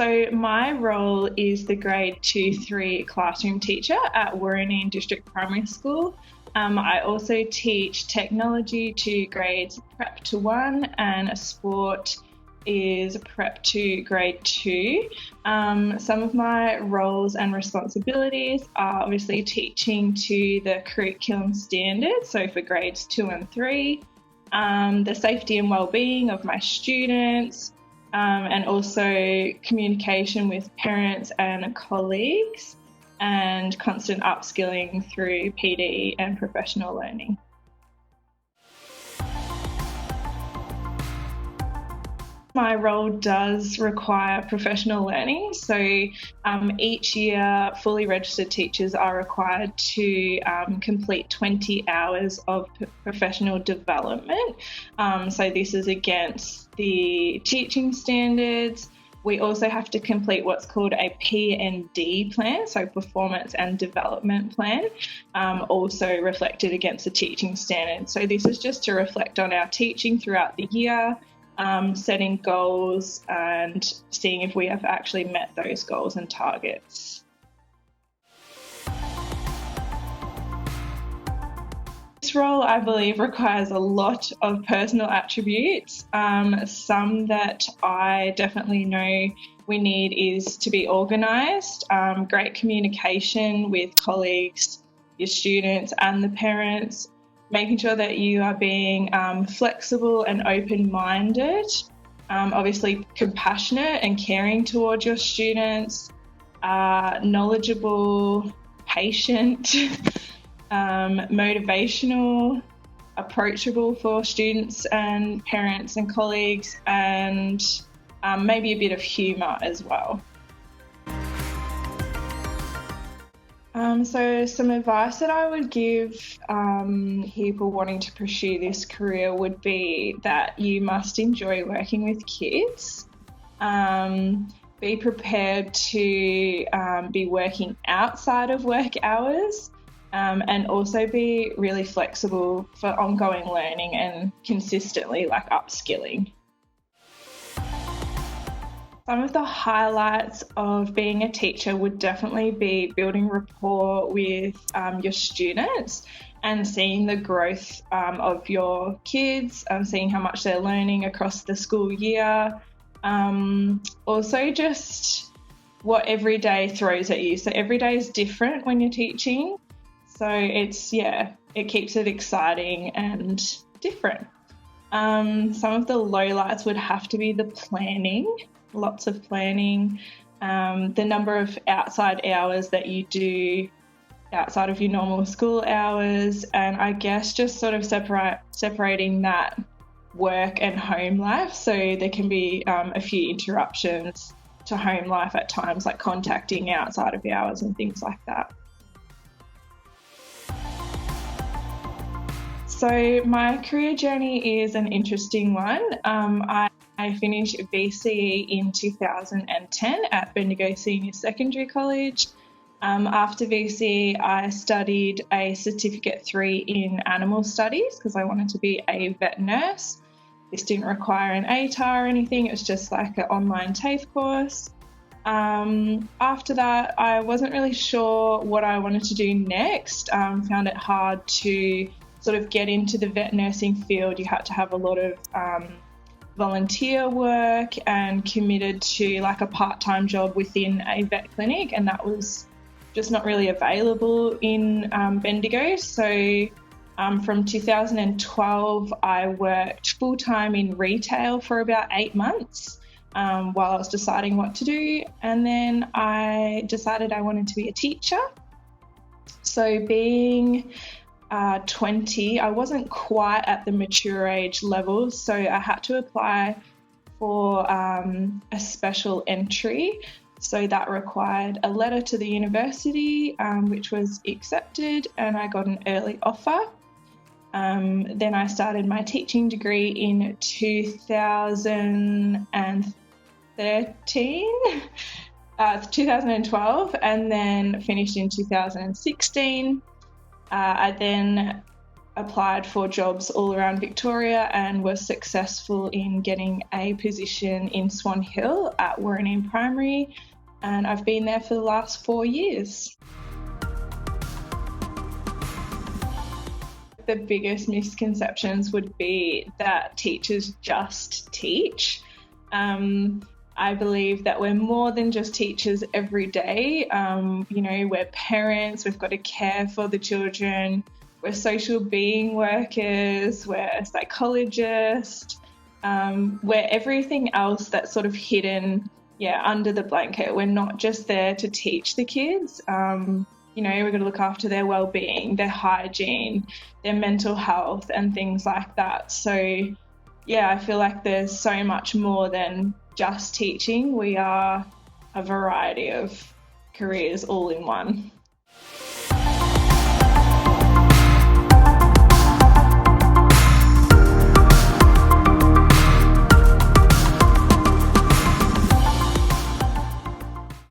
So my role is the grade 2-3 classroom teacher at Warraneen District Primary School. I also teach technology to grades prep to 1 and sport is prep to grade 2. Some of my roles and responsibilities are obviously teaching to the curriculum standards, so for grades 2 and 3, the safety and well-being of my students, and also communication with parents and colleagues, and constant upskilling through PD and professional learning. My role does require professional learning, so each year fully registered teachers are required to complete 20 hours of professional development. So this is against the teaching standards. We also have to complete what's called a P&D plan, so performance and development plan, also reflected against the teaching standards. So this is just to reflect on our teaching throughout the year, setting goals and seeing if we have actually met those goals and targets. This role, I believe, requires a lot of personal attributes. Some that I definitely know we need is to be organised, great communication with colleagues, your students and the parents, making sure that you are being flexible and open-minded, obviously compassionate and caring towards your students, knowledgeable, patient, motivational, approachable for students and parents and colleagues, and maybe a bit of humour as well. So some advice that I would give people wanting to pursue this career would be that you must enjoy working with kids. Be prepared to be working outside of work hours, and also be really flexible for ongoing learning and consistently upskilling. Some of the highlights of being a teacher would definitely be building rapport with your students and seeing the growth of your kids, seeing how much they're learning across the school year. Also just what every day throws at you. So every day is different when you're teaching. So it keeps it exciting and different. Some of the lowlights would have to be the planning. Lots of planning, the number of outside hours that you do outside of your normal school hours, and I guess just sort of separating that work and home life. So there can be a few interruptions to home life at times, like contacting outside of hours and things like that. So my career journey is an interesting one. I finished VCE in 2010 at Bendigo Senior Secondary College. After VCE, I studied a Certificate 3 in Animal Studies because I wanted to be a vet nurse. This didn't require an ATAR or anything, it was just like an online TAFE course. After that, I wasn't really sure what I wanted to do next. Found it hard to sort of get into the vet nursing field. You had to have a lot of volunteer work and committed to a part-time job within a vet clinic, and that was just not really available in Bendigo. So from 2012 I worked full-time in retail for about 8 months while I was deciding what to do, and then I decided I wanted to be a teacher. So being 20, I wasn't quite at the mature age level, so I had to apply for a special entry. So that required a letter to the university, which was accepted, and I got an early offer. Then I started my teaching degree in 2012, and then finished in 2016. I then applied for jobs all around Victoria and was successful in getting a position in Swan Hill at Warranine Primary, and I've been there for the last 4 years. The biggest misconceptions would be that teachers just teach. I believe that we're more than just teachers every day. We're parents, we've got to care for the children, we're social being workers, we're psychologists, we're everything else that's sort of hidden, under the blanket. We're not just there to teach the kids. We've got to look after their well-being, their hygiene, their mental health and things like that. So, I feel like there's so much more than just teaching. We are a variety of careers all in one.